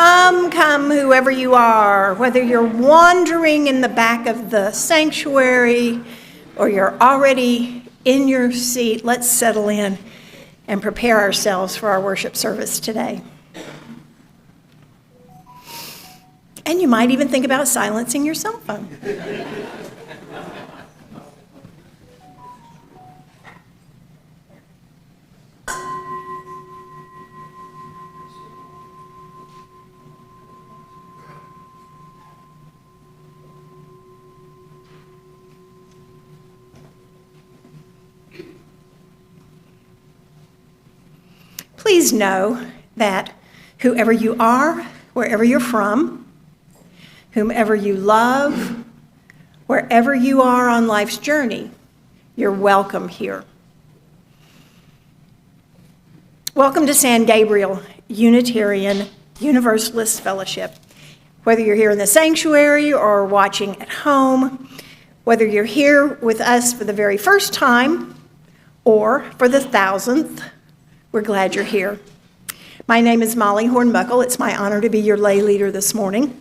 Come, come, whoever you are, whether you're wandering in the back of the sanctuary or you're already in your seat, let's settle in and prepare ourselves for our worship service today. And you might even think about silencing your cell phone. Please know that whoever you are, wherever you're from, whomever you love, wherever you are on life's journey, you're welcome here. Welcome to San Gabriel Unitarian Universalist Fellowship. Whether you're here in the sanctuary or watching at home, whether you're here with us for the very first time or for the 1,000th, we're glad you're here. My name is Molly Hornbuckle. It's my honor to be your lay leader this morning.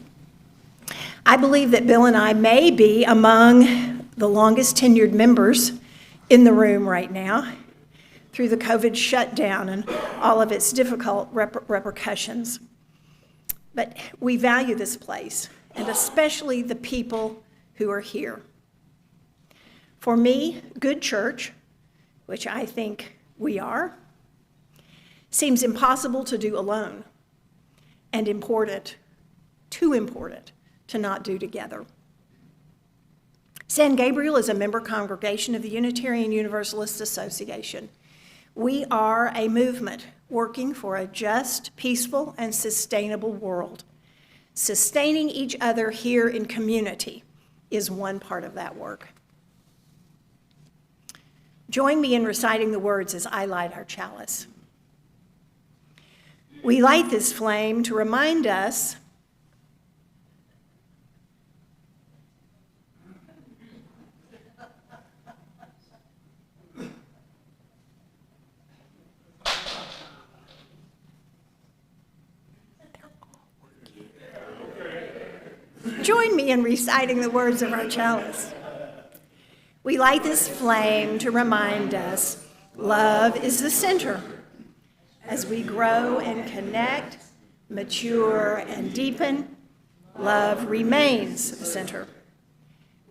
I believe that Bill and I may be among the longest tenured members in the room right now through the COVID shutdown and all of its difficult repercussions. But we value this place, and especially the people who are here. For me, good church, which I think we are, seems impossible to do alone and too important to not do together. San Gabriel is a member congregation of the Unitarian Universalist Association. We are a movement working for a just, peaceful, and sustainable world. Sustaining each other here in community is one part of that work. Join me in reciting the words as I light our chalice. We light this flame to remind us Join me in reciting the words of our chalice. We light this flame to remind us love is the center. As we grow and connect, mature and deepen, love remains the center.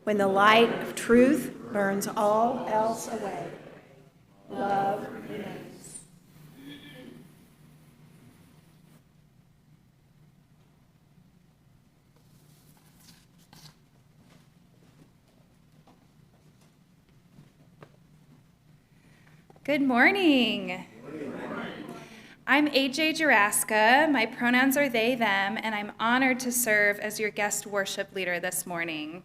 When the light of truth burns all else away, love remains. Good morning. I'm AJ Juraska. My pronouns are they, them, and I'm honored to serve as your guest worship leader this morning.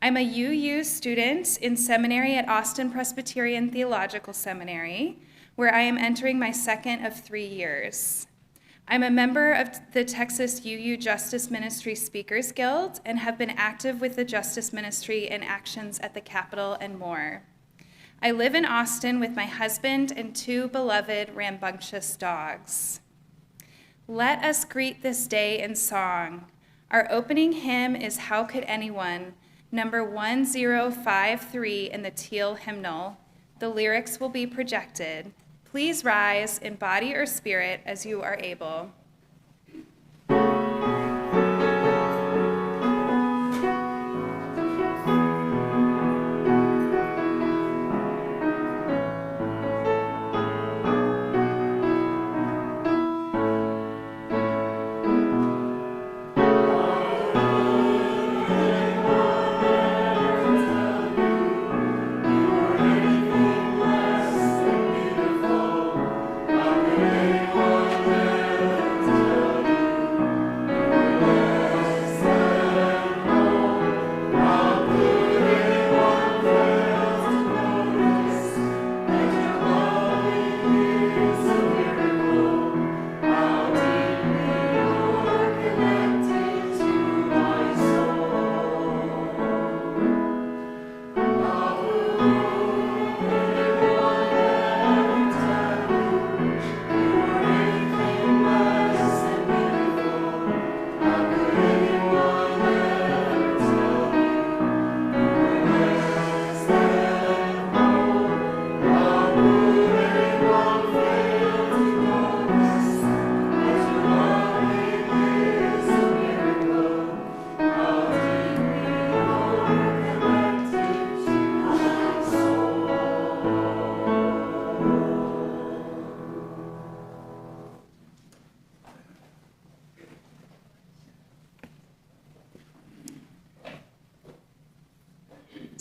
I'm a UU student in seminary at Austin Presbyterian Theological Seminary, where I am entering my second of 3 years. I'm a member of the Texas UU Justice Ministry Speakers Guild and have been active with the Justice Ministry in actions at the Capitol and more. I live in Austin with my husband and 2 beloved rambunctious dogs. Let us greet this day in song. Our opening hymn is How Could Anyone, number 1053 in the Teal hymnal. The lyrics will be projected. Please rise in body or spirit as you are able.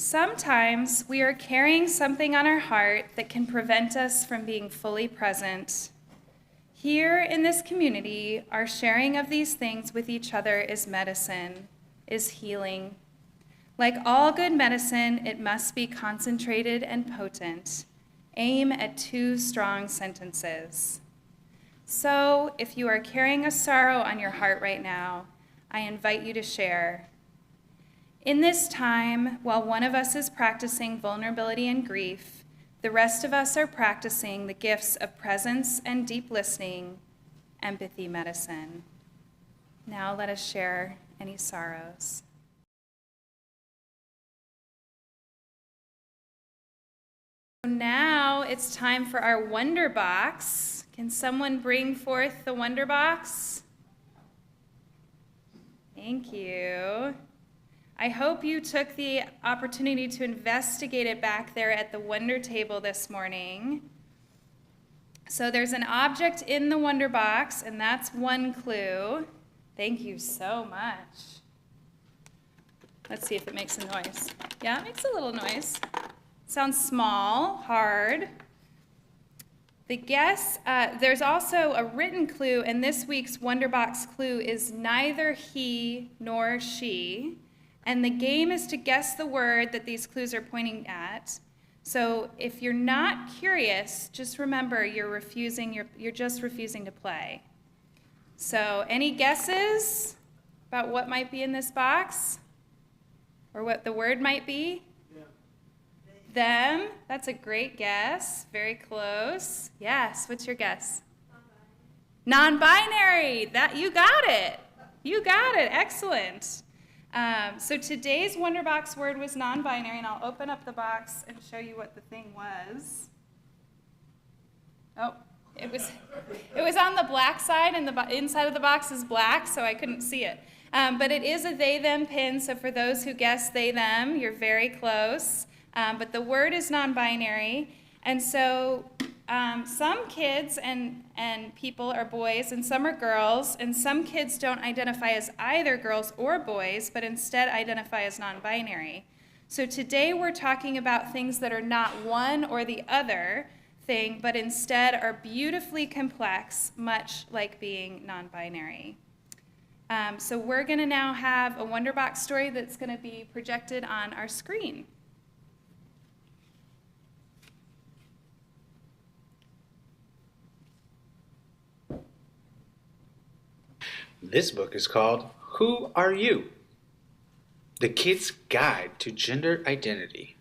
Sometimes we are carrying something on our heart that can prevent us from being fully present. Here in this community, our sharing of these things with each other is medicine, is healing. Like all good medicine, it must be concentrated and potent. Aim at 2 strong sentences. So, if you are carrying a sorrow on your heart right now, I invite you to share. In this time, while one of us is practicing vulnerability and grief, the rest of us are practicing the gifts of presence and deep listening, empathy medicine. Now let us share any sorrows. Now it's time for our Wonder Box. Can someone bring forth the Wonder Box? Thank you. I hope you took the opportunity to investigate it back there at the Wonder Table this morning. So there's an object in the Wonder Box, and that's one clue. Thank you so much. Let's see if it makes a noise. Yeah, it makes a little noise. Sounds small, hard. The guess, there's also a written clue, and this week's Wonder Box clue is neither he nor she. And the game is to guess the word that these clues are pointing at. So if you're not curious, just remember you're just refusing to play. So any guesses about what might be in this box? Or what the word might be? Yeah. Them. That's a great guess. Very close. Yes, what's your guess? Non-binary. That you got it. You got it. Excellent. So today's Wonder Box word was non-binary, and I'll open up the box and show you what the thing was. Oh, it was on the black side, and the inside of the box is black, so I couldn't see it. But it is a they-them pin, so for those who guessed they-them, you're very close. But the word is non-binary, and so some kids and people are boys and some are girls, and some kids don't identify as either girls or boys, but instead identify as non-binary. So today we're talking about things that are not one or the other thing, but instead are beautifully complex, much like being non-binary. So we're going to now have a Wonder Box story that's going to be projected on our screen. This book is called Who Are You? The Kid's Guide to Gender Identity.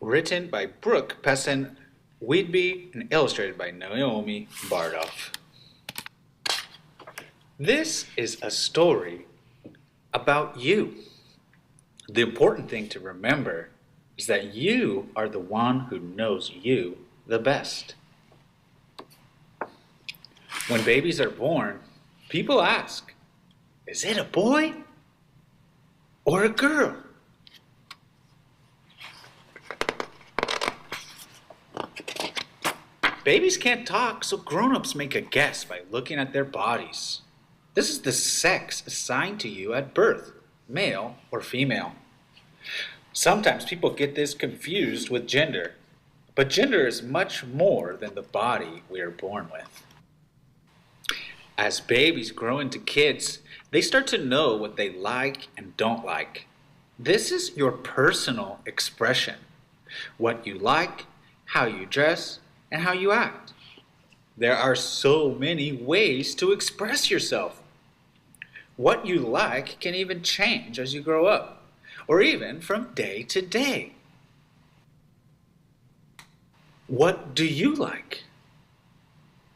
Written by Brooke Pessin-Wheatby and illustrated by Naomi Bardoff. This is a story about you. The important thing to remember is that you are the one who knows you the best. When babies are born, people ask, is it a boy or a girl? Babies can't talk, so grown-ups make a guess by looking at their bodies. This is the sex assigned to you at birth, male or female. Sometimes people get this confused with gender, but gender is much more than the body we are born with. As babies grow into kids, they start to know what they like and don't like. This is your personal expression. What you like, how you dress, and how you act. There are so many ways to express yourself. What you like can even change as you grow up, or even from day to day. What do you like?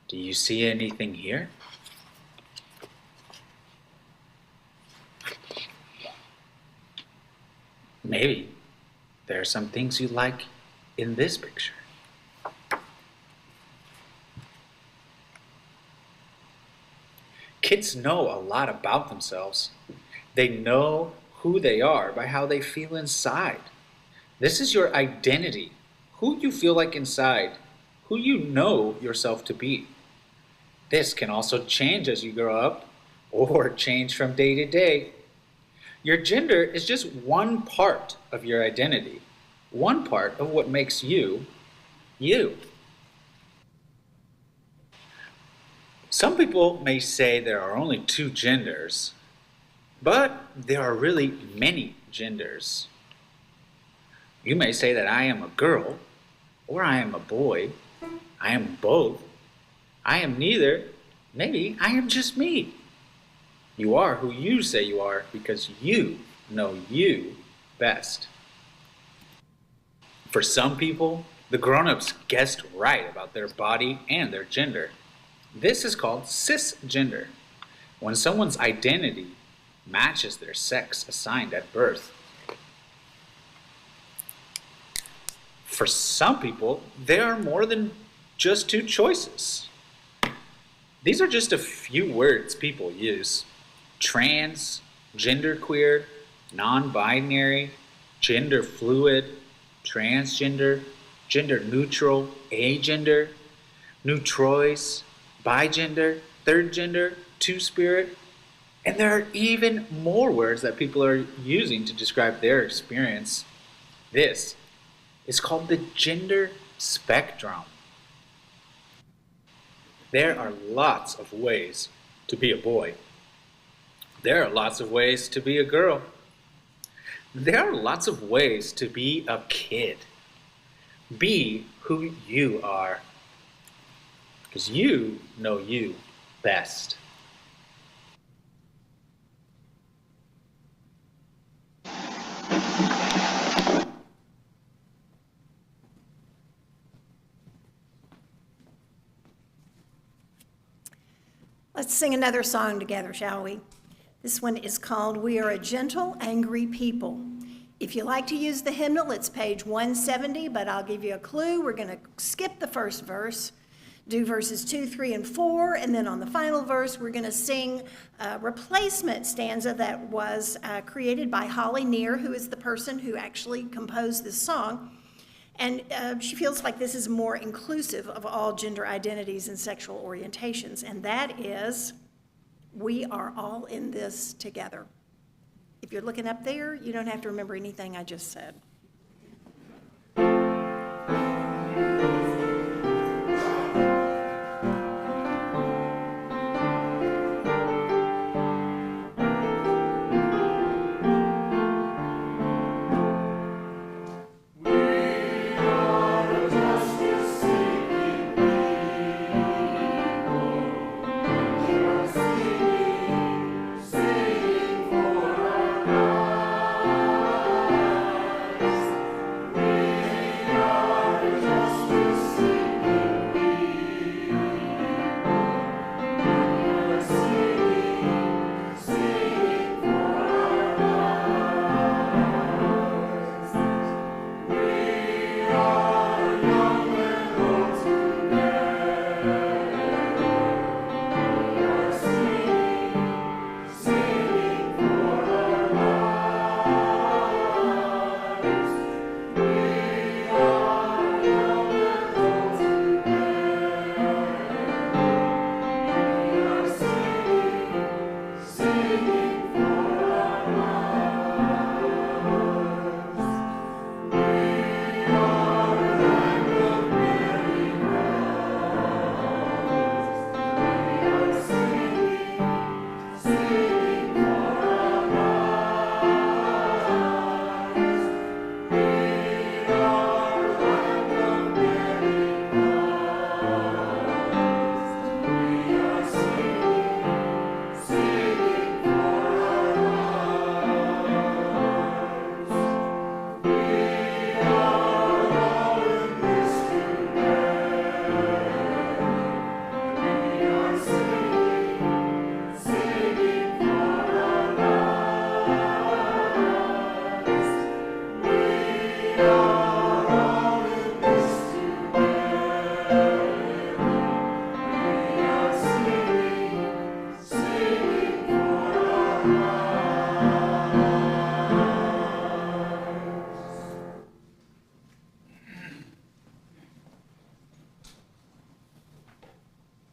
Do you see anything here? Maybe there are some things you like in this picture. Kids know a lot about themselves. They know who they are by how they feel inside. This is your identity, who you feel like inside, who you know yourself to be. This can also change as you grow up or change from day to day. Your gender is just one part of your identity, one part of what makes you, you. Some people may say there are only two genders, but there are really many genders. You may say that I am a girl, or I am a boy, I am both, I am neither, maybe I am just me. You are who you say you are because you know you best. For some people, the grown-ups guessed right about their body and their gender. This is called cisgender, when someone's identity matches their sex assigned at birth. For some people, there are more than just two choices. These are just a few words people use. Trans, genderqueer, non-binary, gender fluid, transgender, gender neutral, agender, neutrois, bigender, third gender, two-spirit, and there are even more words that people are using to describe their experience. This is called the gender spectrum. There are lots of ways to be a boy. There are lots of ways to be a girl. There are lots of ways to be a kid. Be who you are, because you know you best. Let's sing another song together, shall we? This one is called We Are a Gentle, Angry People. If you like to use the hymnal, it's page 170, but I'll give you a clue. We're going to skip the first verse, do verses 2, 3, and 4, and then on the final verse, we're going to sing a replacement stanza that was created by Holly Neer, who is the person who actually composed this song. And she feels like this is more inclusive of all gender identities and sexual orientations, and that is, we are all in this together. If you're looking up there, you don't have to remember anything I just said.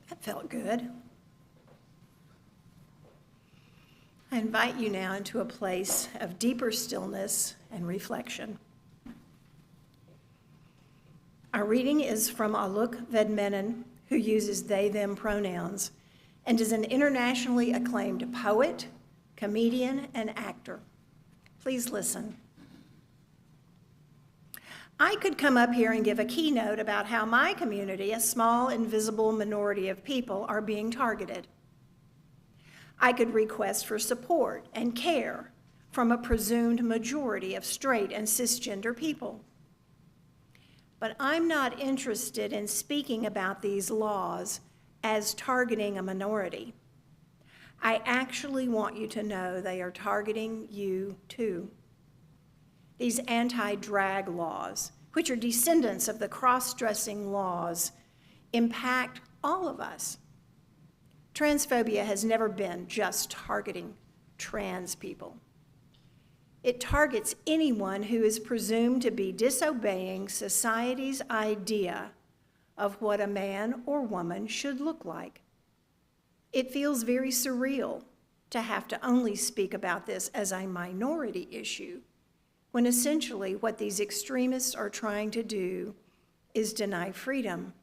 That felt good. I invite you now into a place of deeper stillness and reflection. Our reading is from Aluk Vedmenin, who uses they-them pronouns, and is an internationally acclaimed poet, comedian, and actor. Please listen. I could come up here and give a keynote about how my community, a small, invisible minority of people, are being targeted. I could request for support and care from a presumed majority of straight and cisgender people. But I'm not interested in speaking about these laws as targeting a minority. I actually want you to know they are targeting you too. These anti-drag laws, which are descendants of the cross-dressing laws, impact all of us. Transphobia has never been just targeting trans people. It targets anyone who is presumed to be disobeying society's idea of what a man or woman should look like. It feels very surreal to have to only speak about this as a minority issue, when essentially what these extremists are trying to do is deny freedom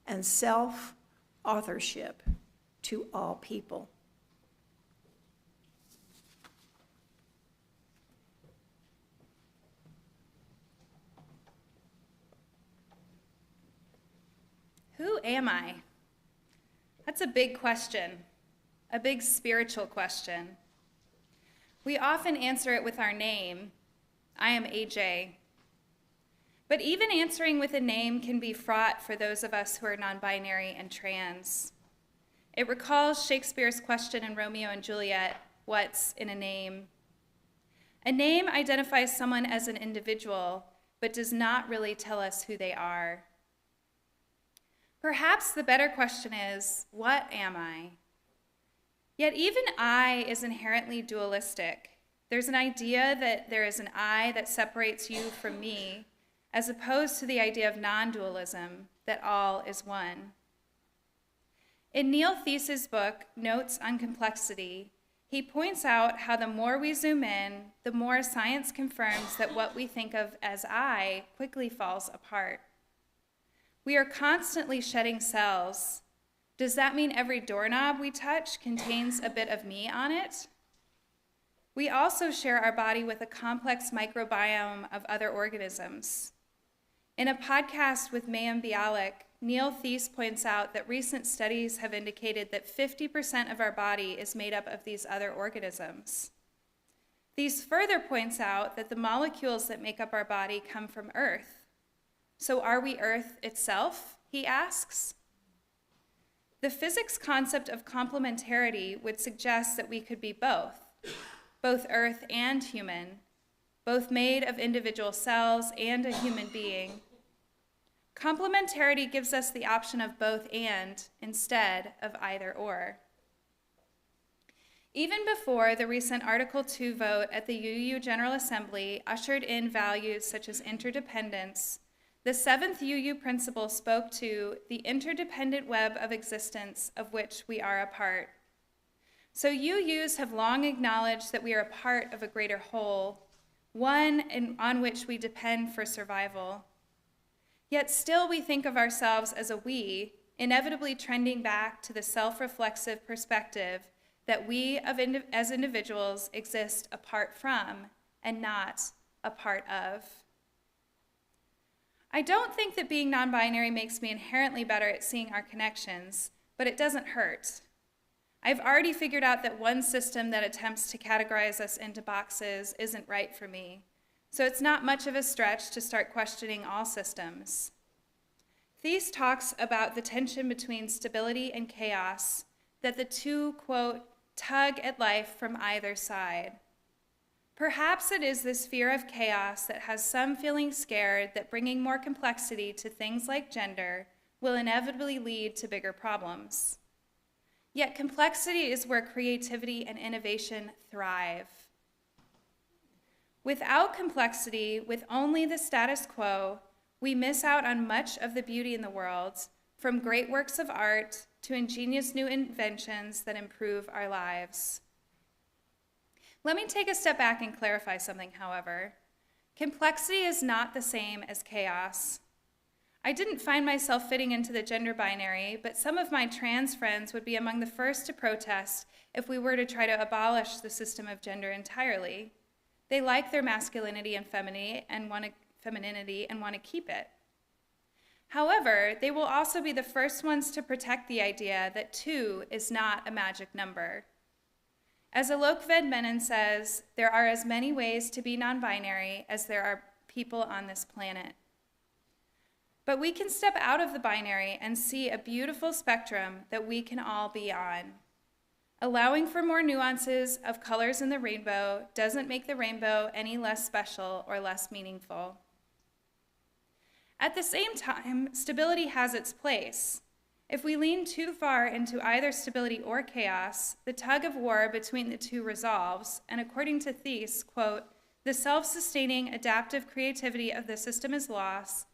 and self-authorship to all people. Who am I? That's a big question, a big spiritual question. We often answer it with our name. I am AJ. But even answering with a name can be fraught for those of us who are non-binary and trans. It recalls Shakespeare's question in Romeo and Juliet, what's in a name? A name identifies someone as an individual, but does not really tell us who they are. Perhaps the better question is, what am I? Yet even I is inherently dualistic. There's an idea that there is an I that separates you from me, as opposed to the idea of non-dualism, that all is one. In Neil Thies's book, Notes on Complexity, he points out how the more we zoom in, the more science confirms that what we think of as I quickly falls apart. We are constantly shedding cells. Does that mean every doorknob we touch contains a bit of me on it? We also share our body with a complex microbiome of other organisms. In a podcast with Mayim Bialik, Neil Thies points out that recent studies have indicated that 50% of our body is made up of these other organisms. Thies further points out that the molecules that make up our body come from Earth. So are we Earth itself, he asks? The physics concept of complementarity would suggest that we could be both Earth and human, both made of individual cells and a human being. Complementarity gives us the option of both and instead of either or. Even before the recent Article 2 vote at the UU General Assembly ushered in values such as interdependence, the seventh UU principle spoke to the interdependent web of existence of which we are a part. So UUs have long acknowledged that we are a part of a greater whole, one on which we depend for survival. Yet still we think of ourselves as a we, inevitably trending back to the self-reflexive perspective that we as individuals exist apart from and not a part of. I don't think that being non-binary makes me inherently better at seeing our connections, but it doesn't hurt. I've already figured out that one system that attempts to categorize us into boxes isn't right for me, so it's not much of a stretch to start questioning all systems. Thies talks about the tension between stability and chaos, that the two, quote, tug at life from either side. Perhaps it is this fear of chaos that has some feeling scared that bringing more complexity to things like gender will inevitably lead to bigger problems. Yet complexity is where creativity and innovation thrive. Without complexity, with only the status quo, we miss out on much of the beauty in the world, from great works of art to ingenious new inventions that improve our lives. Let me take a step back and clarify something, however. Complexity is not the same as chaos. I didn't find myself fitting into the gender binary, but some of my trans friends would be among the first to protest if we were to try to abolish the system of gender entirely. They like their masculinity and femininity and want to keep it. However, they will also be the first ones to protect the idea that 2 is not a magic number. As Alok Ved-Menon says, there are as many ways to be non-binary as there are people on this planet. But we can step out of the binary and see a beautiful spectrum that we can all be on. Allowing for more nuances of colors in the rainbow doesn't make the rainbow any less special or less meaningful. At the same time, stability has its place. If we lean too far into either stability or chaos, the tug of war between the two resolves, and according to Thies, quote, "The self-sustaining adaptive creativity of the system is lost,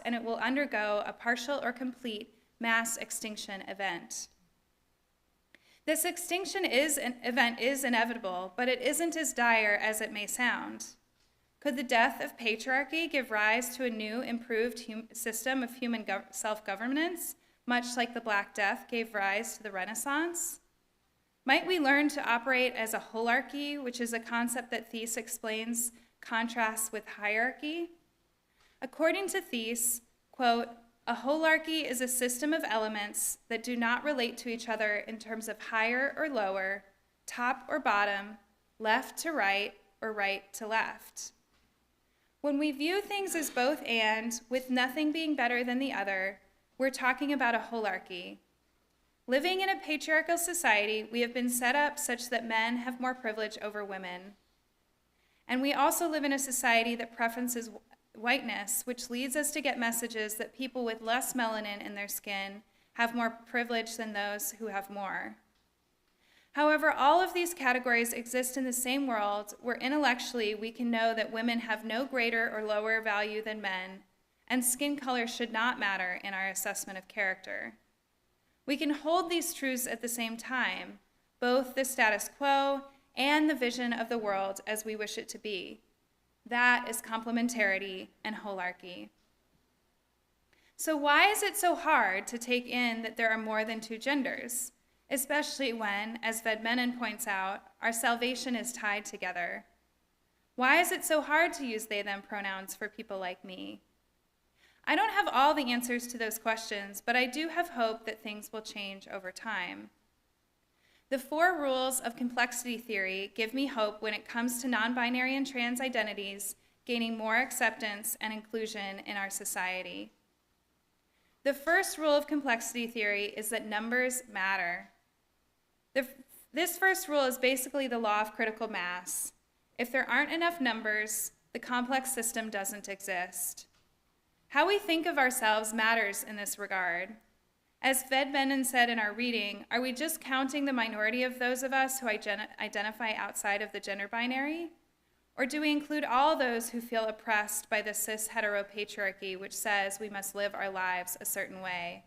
and it will undergo a partial or complete mass extinction event." This extinction event is inevitable, but it isn't as dire as it may sound. Could the death of patriarchy give rise to a new, improved system of human self-governance, much like the Black Death gave rise to the Renaissance? Might we learn to operate as a holarchy, which is a concept that Thies explains contrasts with hierarchy? According to Thies, quote, "A holarchy is a system of elements that do not relate to each other in terms of higher or lower, top or bottom, left to right, or right to left." When we view things as both and, with nothing being better than the other, we're talking about a holarchy. Living in a patriarchal society, we have been set up such that men have more privilege over women. And we also live in a society that preferences whiteness, which leads us to get messages that people with less melanin in their skin have more privilege than those who have more. However, all of these categories exist in the same world where intellectually we can know that women have no greater or lower value than men, and skin color should not matter in our assessment of character. We can hold these truths at the same time, both the status quo and the vision of the world as we wish it to be. That is complementarity and holarchy. So why is it so hard to take in that there are more than 2 genders, especially when, as Ved-Menon points out, our salvation is tied together? Why is it so hard to use they/them pronouns for people like me? I don't have all the answers to those questions, but I do have hope that things will change over time. The 4 rules of complexity theory give me hope when it comes to non-binary and trans identities gaining more acceptance and inclusion in our society. The first rule of complexity theory is that numbers matter. This first rule is basically the law of critical mass. If there aren't enough numbers, the complex system doesn't exist. How we think of ourselves matters in this regard. As Ved-Menon said in our reading, are we just counting the minority of those of us who identify outside of the gender binary? Or do we include all those who feel oppressed by the cis-heteropatriarchy, which says we must live our lives a certain way?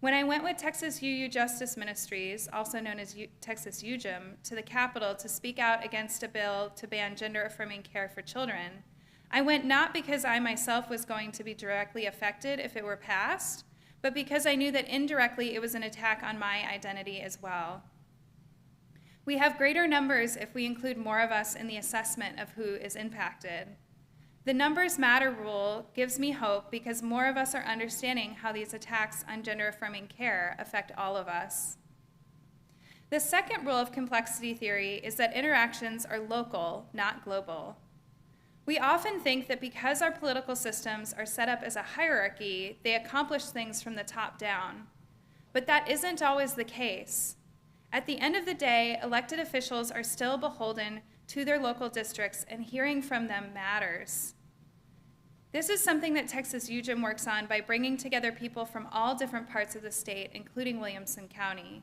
When I went with Texas UU Justice Ministries, also known as Texas UJM, to the Capitol to speak out against a bill to ban gender-affirming care for children, I went not because I myself was going to be directly affected if it were passed, but because I knew that indirectly it was an attack on my identity as well. We have greater numbers if we include more of us in the assessment of who is impacted. The numbers matter rule gives me hope because more of us are understanding how these attacks on gender-affirming care affect all of us. The second rule of complexity theory is that interactions are local, not global. We often think that because our political systems are set up as a hierarchy, they accomplish things from the top down. But that isn't always the case. At the end of the day, elected officials are still beholden to their local districts, and hearing from them matters. This is something that Texas UJM works on by bringing together people from all different parts of the state, including Williamson County.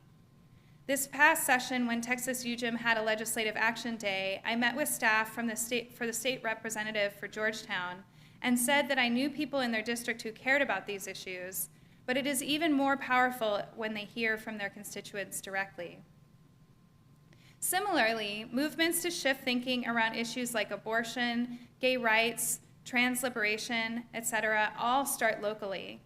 This past session, when Texas UJM had a legislative action day, I met with staff for the state representative for Georgetown and said that I knew people in their district who cared about these issues, but it is even more powerful when they hear from their constituents directly. Similarly, movements to shift thinking around issues like abortion, gay rights, trans liberation, etc., all start locally.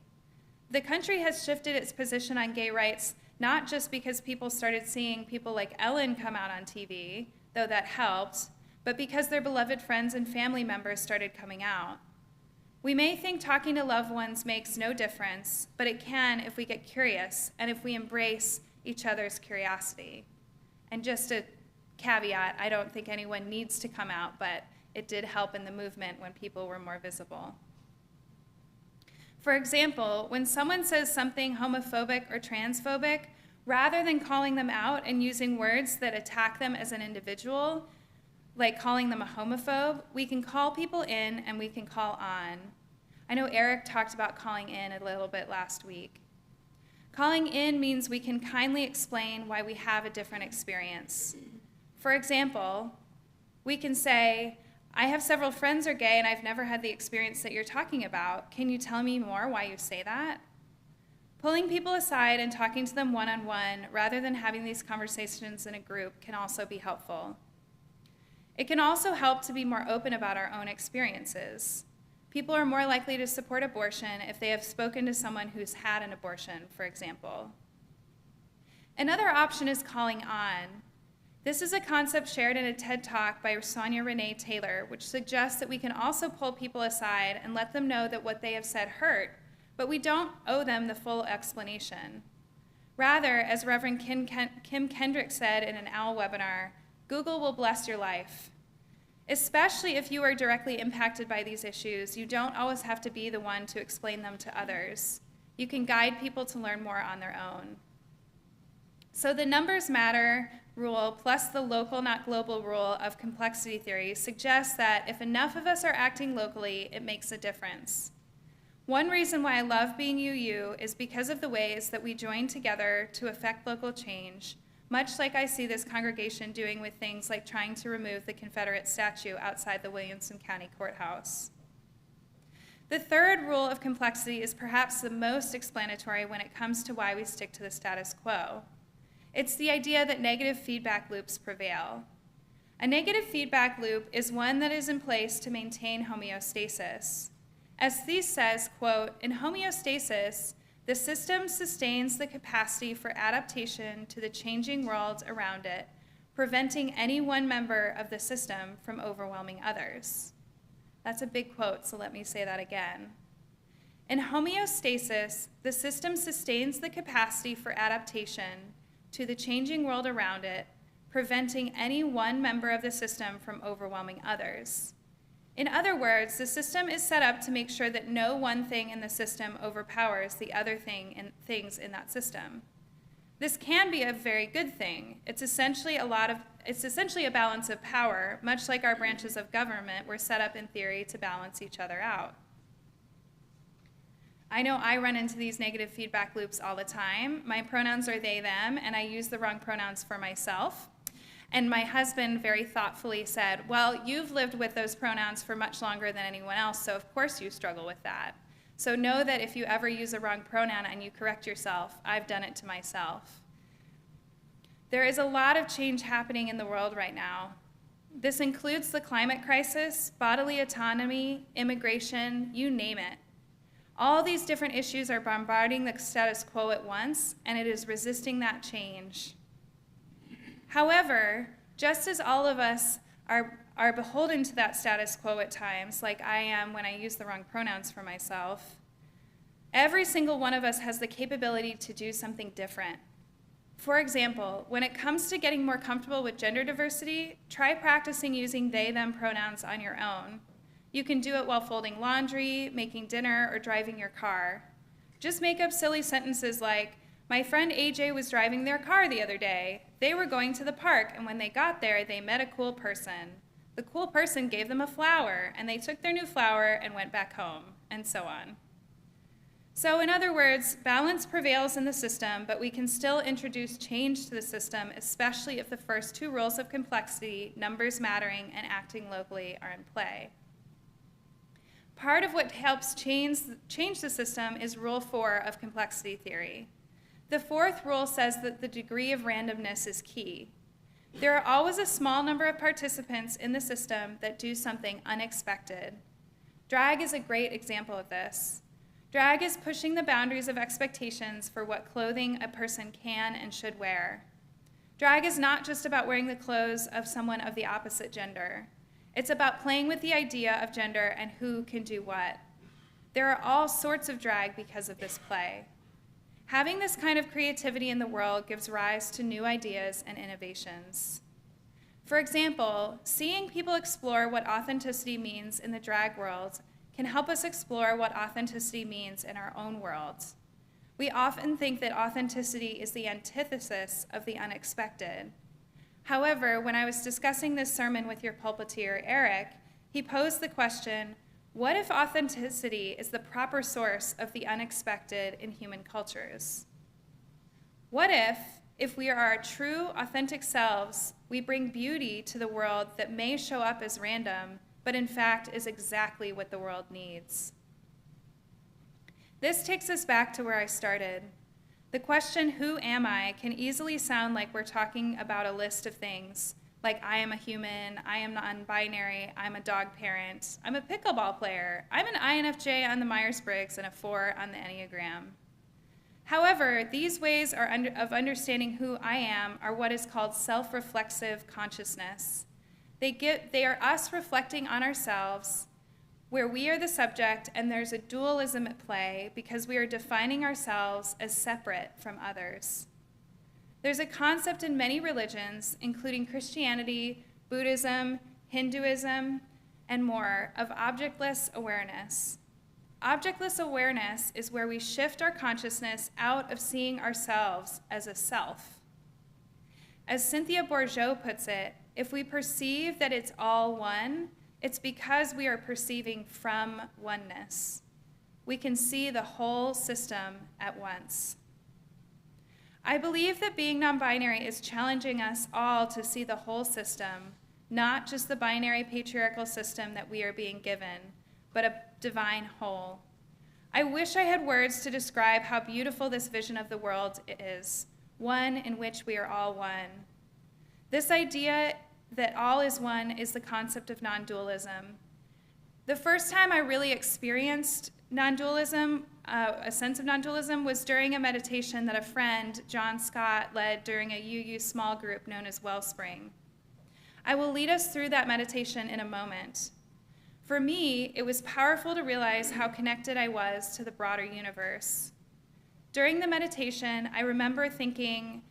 The country has shifted its position on gay rights not just because people started seeing people like Ellen come out on TV, though that helped, but because their beloved friends and family members started coming out. We may think talking to loved ones makes no difference, but it can if we get curious and if we embrace each other's curiosity. And just a caveat, I don't think anyone needs to come out, but it did help in the movement when people were more visible. For example, when someone says something homophobic or transphobic, rather than calling them out and using words that attack them as an individual, like calling them a homophobe, we can call people in and we can call on. I know Eric talked about calling in a little bit last week. Calling in means we can kindly explain why we have a different experience. For example, we can say, I have several friends who are gay and I've never had the experience that you're talking about. Can you tell me more why you say that? Pulling people aside and talking to them one-on-one rather than having these conversations in a group can also be helpful. It can also help to be more open about our own experiences. People are more likely to support abortion if they have spoken to someone who's had an abortion, for example. Another option is calling on. This is a concept shared in a TED Talk by Sonia Renee Taylor, which suggests that we can also pull people aside and let them know that what they have said hurt, but we don't owe them the full explanation. Rather, as Reverend Kim Kendrick said in an OWL webinar, Google will bless your life. Especially if you are directly impacted by these issues, you don't always have to be the one to explain them to others. You can guide people to learn more on their own. So the numbers matter rule plus the local, not global rule of complexity theory suggests that if enough of us are acting locally, it makes a difference. One reason why I love being UU is because of the ways that we join together to affect local change, much like I see this congregation doing with things like trying to remove the Confederate statue outside the Williamson County Courthouse. The third rule of complexity is perhaps the most explanatory when it comes to why we stick to the status quo. It's the idea that negative feedback loops prevail. A negative feedback loop is one that is in place to maintain homeostasis. As Thies says, quote, in homeostasis, the system sustains the capacity for adaptation to the changing world around it, preventing any one member of the system from overwhelming others. That's a big quote, so let me say that again. In homeostasis, the system sustains the capacity for adaptation to the changing world around it, preventing any one member of the system from overwhelming others. In other words, the system is set up to make sure that no one thing in the system overpowers the other things in that system. This can be a very good thing. It's essentially a balance of power, much like our branches of government were set up in theory to balance each other out. I know I run into these negative feedback loops all the time. My pronouns are they, them, and I use the wrong pronouns for myself. And my husband very thoughtfully said, well, you've lived with those pronouns for much longer than anyone else, so of course you struggle with that. So know that if you ever use a wrong pronoun and you correct yourself, I've done it to myself. There is a lot of change happening in the world right now. This includes the climate crisis, bodily autonomy, immigration, you name it. All these different issues are bombarding the status quo at once, and it is resisting that change. However, just as all of us are beholden to that status quo at times, like I am when I use the wrong pronouns for myself, every single one of us has the capability to do something different. For example, when it comes to getting more comfortable with gender diversity, try practicing using they, them pronouns on your own. You can do it while folding laundry, making dinner, or driving your car. Just make up silly sentences like, my friend AJ was driving their car the other day. They were going to the park, and when they got there, they met a cool person. The cool person gave them a flower, and they took their new flower and went back home, and so on. So in other words, balance prevails in the system, but we can still introduce change to the system, especially if the first two rules of complexity, numbers mattering and acting locally, are in play. Part of what helps change the system is Rule 4 of complexity theory. The fourth rule says that the degree of randomness is key. There are always a small number of participants in the system that do something unexpected. Drag is a great example of this. Drag is pushing the boundaries of expectations for what clothing a person can and should wear. Drag is not just about wearing the clothes of someone of the opposite gender. It's about playing with the idea of gender and who can do what. There are all sorts of drag because of this play. Having this kind of creativity in the world gives rise to new ideas and innovations. For example, seeing people explore what authenticity means in the drag world can help us explore what authenticity means in our own world. We often think that authenticity is the antithesis of the unexpected. However, when I was discussing this sermon with your pulpiteer, Eric, he posed the question, what if authenticity is the proper source of the unexpected in human cultures? What if we are our true, authentic selves, we bring beauty to the world that may show up as random, but in fact is exactly what the world needs? This takes us back to where I started. The question, who am I, can easily sound like we're talking about a list of things, like I am a human, I am non-binary, I'm a dog parent, I'm a pickleball player, I'm an INFJ on the Myers-Briggs and a 4 on the Enneagram. However, these ways of understanding who I am are what is called self-reflexive consciousness. They are us reflecting on ourselves, where we are the subject and there's a dualism at play because we are defining ourselves as separate from others. There's a concept in many religions, including Christianity, Buddhism, Hinduism, and more, of objectless awareness. Objectless awareness is where we shift our consciousness out of seeing ourselves as a self. As Cynthia Bourgeault puts it, if we perceive that it's all one, it's because we are perceiving from oneness. We can see the whole system at once. I believe that being non-binary is challenging us all to see the whole system, not just the binary patriarchal system that we are being given, but a divine whole. I wish I had words to describe how beautiful this vision of the world is, one in which we are all one. This idea that all is one is the concept of non-dualism. The first time I really experienced non-dualism, a sense of non-dualism, was during a meditation that a friend, John Scott, led during a UU small group known as Wellspring. I will lead us through that meditation in a moment. For me, it was powerful to realize how connected I was to the broader universe. During the meditation, I remember thinking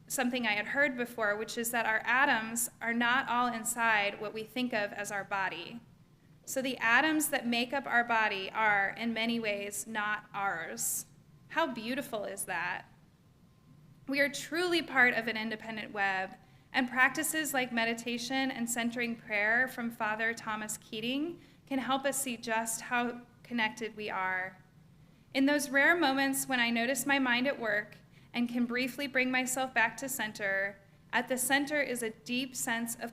something I had heard before, which is that our atoms are not all inside what we think of as our body. So the atoms that make up our body are, in many ways, not ours. How beautiful is that? We are truly part of an independent web, and practices like meditation and centering prayer from Father Thomas Keating can help us see just how connected we are. In those rare moments when I notice my mind at work and can briefly bring myself back to center, at the center is a deep sense of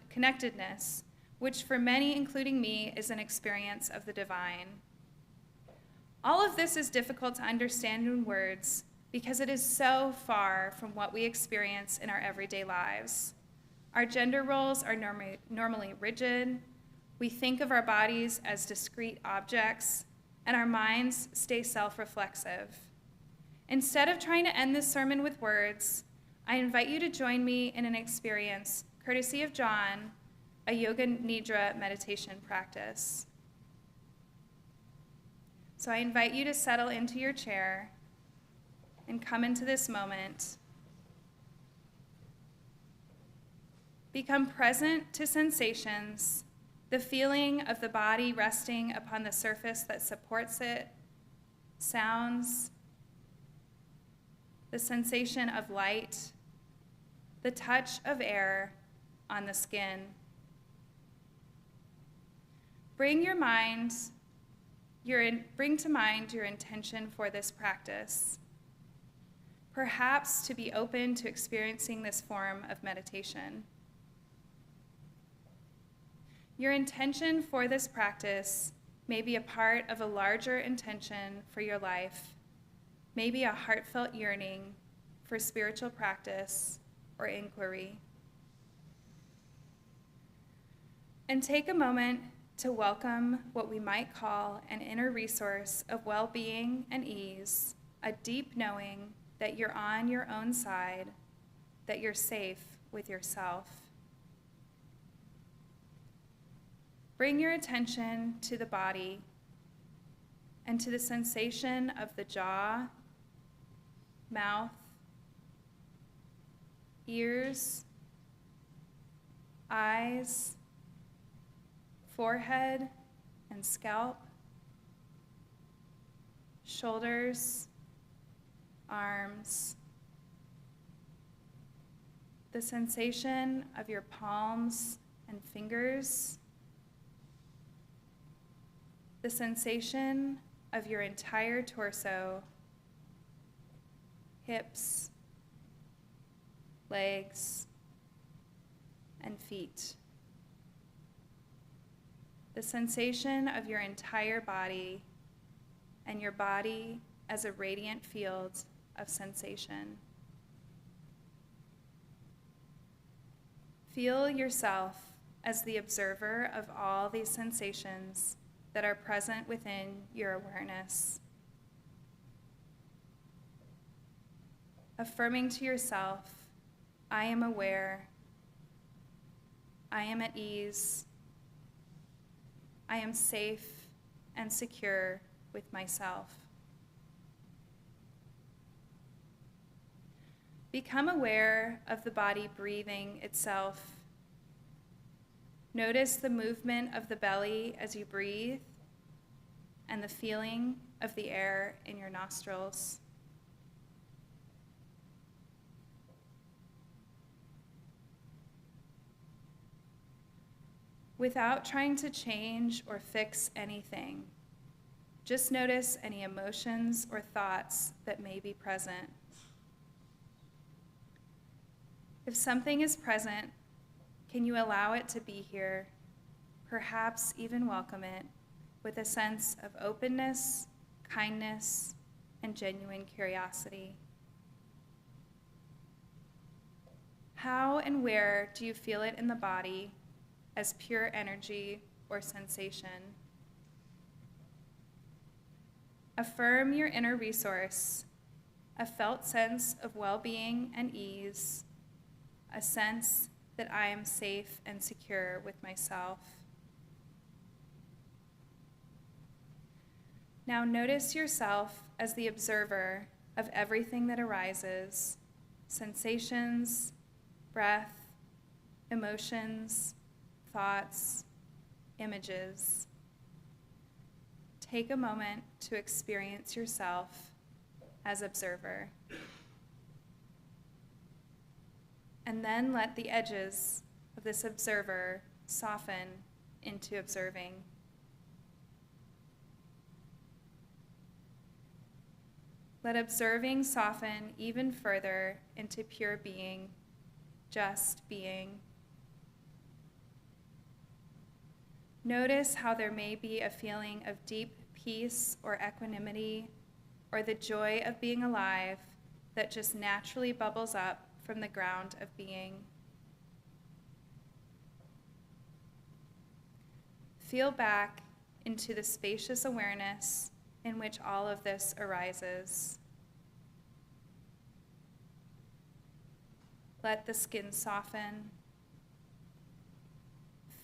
connectedness, which for many, including me, is an experience of the divine. All of this is difficult to understand in words because it is so far from what we experience in our everyday lives. Our gender roles are normally rigid. We think of our bodies as discrete objects, and our minds stay self-reflexive. Instead of trying to end this sermon with words, I invite you to join me in an experience, courtesy of John, a Yoga Nidra meditation practice. So I invite you to settle into your chair and come into this moment. Become present to sensations, the feeling of the body resting upon the surface that supports it, sounds, the sensation of light, the touch of air on the skin. Bring to mind your intention for this practice, perhaps to be open to experiencing this form of meditation. Your intention for this practice may be a part of a larger intention for your life, maybe a heartfelt yearning for spiritual practice, or inquiry. And take a moment to welcome what we might call an inner resource of well-being and ease, a deep knowing that you're on your own side, that you're safe with yourself. Bring your attention to the body and to the sensation of the jaw, mouth, ears, eyes, forehead and scalp, shoulders, arms, the sensation of your palms and fingers, the sensation of your entire torso, hips, legs, and feet. The sensation of your entire body and your body as a radiant field of sensation. Feel yourself as the observer of all these sensations that are present within your awareness. Affirming to yourself, I am aware, I am at ease, I am safe and secure with myself. Become aware of the body breathing itself. Notice the movement of the belly as you breathe and the feeling of the air in your nostrils. Without trying to change or fix anything, just notice any emotions or thoughts that may be present. If something is present, can you allow it to be here, perhaps even welcome it, with a sense of openness, kindness, and genuine curiosity? How and where do you feel it in the body as pure energy or sensation? Affirm your inner resource, a felt sense of well-being and ease, a sense that I am safe and secure with myself. Now notice yourself as the observer of everything that arises, sensations, breath, emotions, thoughts, images. Take a moment to experience yourself as observer. And then let the edges of this observer soften into observing. Let observing soften even further into pure being, just being. Notice how there may be a feeling of deep peace or equanimity, or the joy of being alive that just naturally bubbles up from the ground of being. Feel back into the spacious awareness in which all of this arises. Let the skin soften.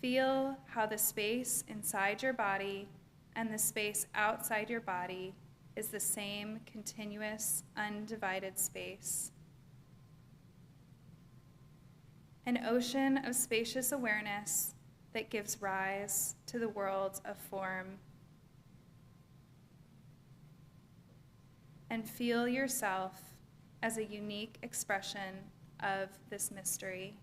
Feel how the space inside your body and the space outside your body is the same continuous, undivided space. An ocean of spacious awareness that gives rise to the world of form. And feel yourself as a unique expression of this mystery.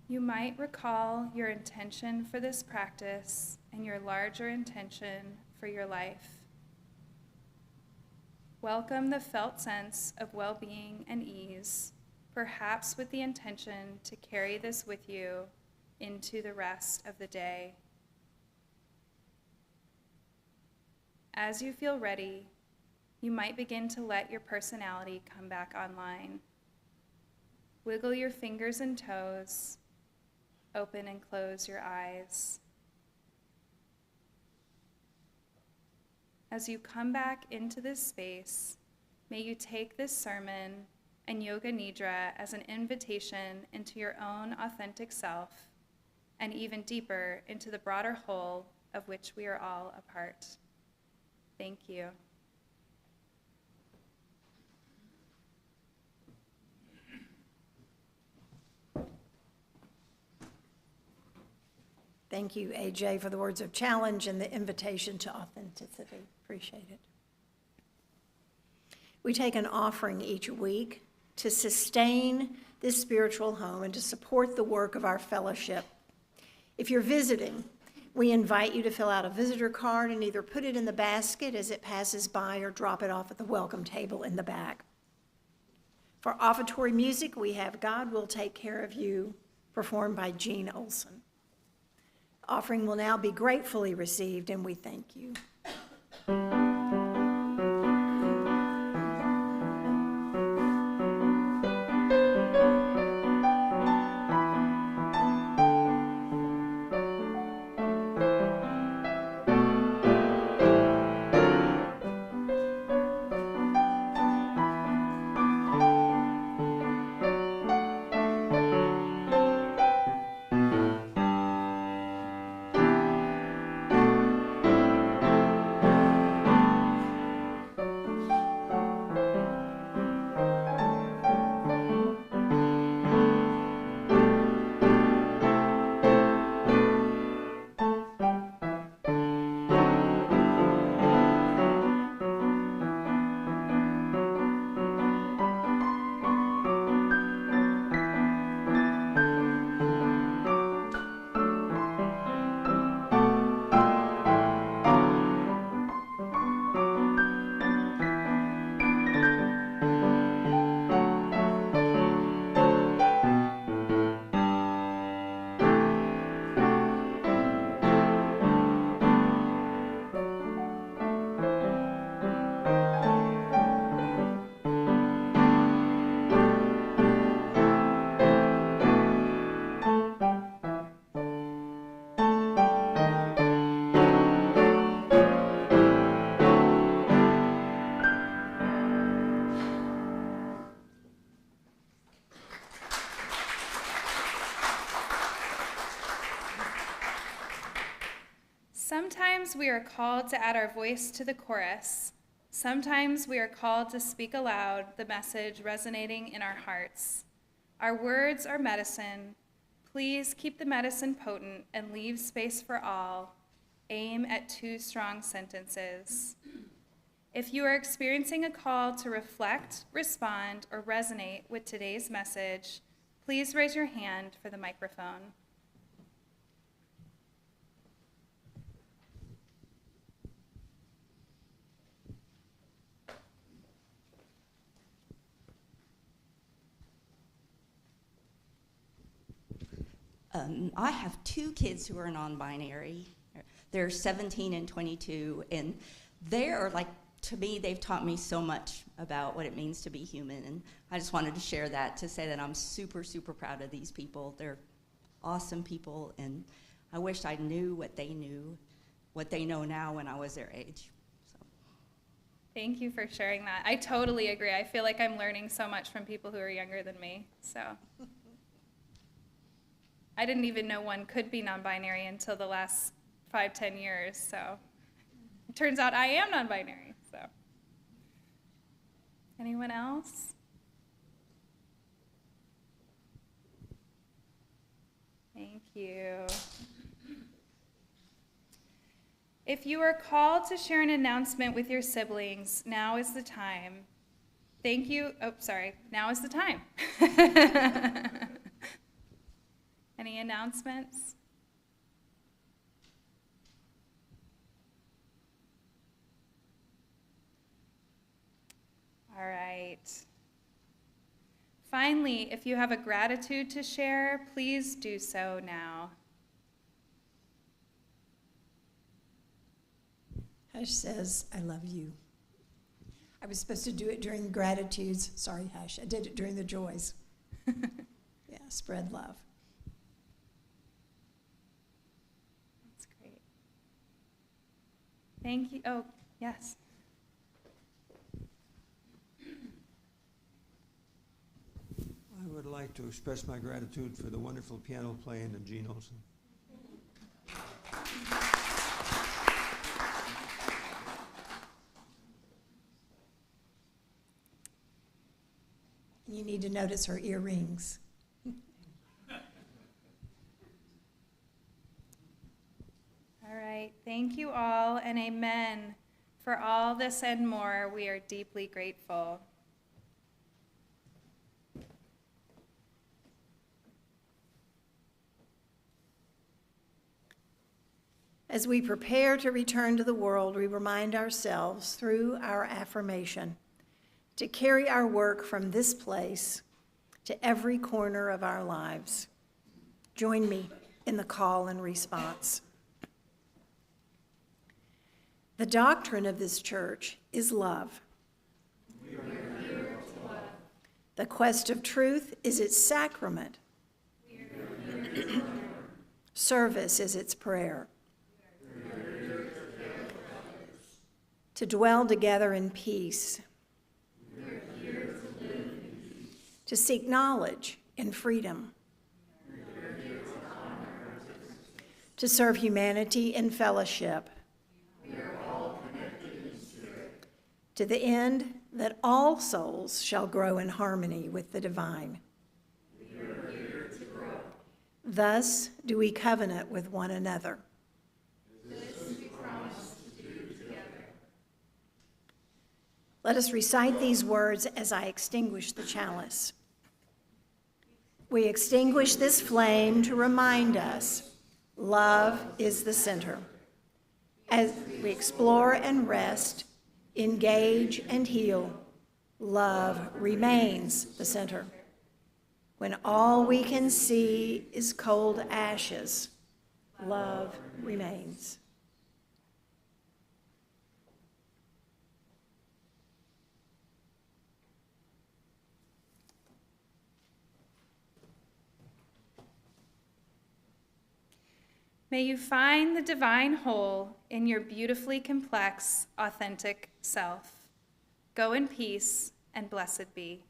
You might recall your intention for this practice and your larger intention for your life. Welcome the felt sense of well-being and ease, perhaps with the intention to carry this with you into the rest of the day. As you feel ready, you might begin to let your personality come back online. Wiggle your fingers and toes. Open and close your eyes. As you come back into this space, may you take this sermon and Yoga Nidra as an invitation into your own authentic self and even deeper into the broader whole of which we are all a part. Thank you. Thank you, AJ, for the words of challenge and the invitation to authenticity. Appreciate it. We take an offering each week to sustain this spiritual home and to support the work of our fellowship. If you're visiting, we invite you to fill out a visitor card and either put it in the basket as it passes by or drop it off at the welcome table in the back. For offertory music, we have God Will Take Care of You, performed by Gene Olson. The offering will now be gratefully received, and we thank you. Sometimes we are called to add our voice to the chorus. Sometimes we are called to speak aloud the message resonating in our hearts. Our words are medicine. Please keep the medicine potent and leave space for all. Aim at 2 strong sentences. If you are experiencing a call to reflect, respond, or resonate with today's message, please raise your hand for the microphone. I have 2 kids who are non-binary. They're 17 and 22, and they're like, to me, they've taught me so much about what it means to be human, and I just wanted to share that to say that I'm super, super proud of these people. They're awesome people, and I wish I knew what they know now when I was their age. So. Thank you for sharing that. I totally agree. I feel like I'm learning so much from people who are younger than me, so. I didn't even know one could be non-binary until the last 5-10 years, so it turns out I am non-binary, so. Anyone else? Thank you. If you are called to share an announcement with your siblings, now is the time. Thank you. Oh, sorry. Now is the time. announcements? All right. Finally, if you have a gratitude to share, please do so now. Hush says, I love you. I was supposed to do it during the gratitudes. Sorry, Hush. I did it during the joys. Yeah, spread love. That's great. Thank you. Oh, yes. I would like to express my gratitude for the wonderful piano playing of Gene Olson. You need to notice her earrings. All right. Thank you all, and amen. For all this and more, we are deeply grateful. As we prepare to return to the world, we remind ourselves through our affirmation to carry our work from this place to every corner of our lives. Join me in the call and response. The doctrine of this church is love. We are here to love. The quest of truth is its sacrament. We are here to love. Service is its prayer. To dwell together in peace. We're here to live in peace. To seek knowledge in freedom. We're here to honor our differences. To serve humanity in fellowship. We are all connected in spirit. To the end that all souls shall grow in harmony with the divine. We are here to grow. Thus do we covenant with one another. Let us recite these words as I extinguish the chalice. We extinguish this flame to remind us love is the center. As we explore and rest, engage and heal, love remains the center. When all we can see is cold ashes, love remains. May you find the divine whole in your beautifully complex, authentic self. Go in peace, and blessed be.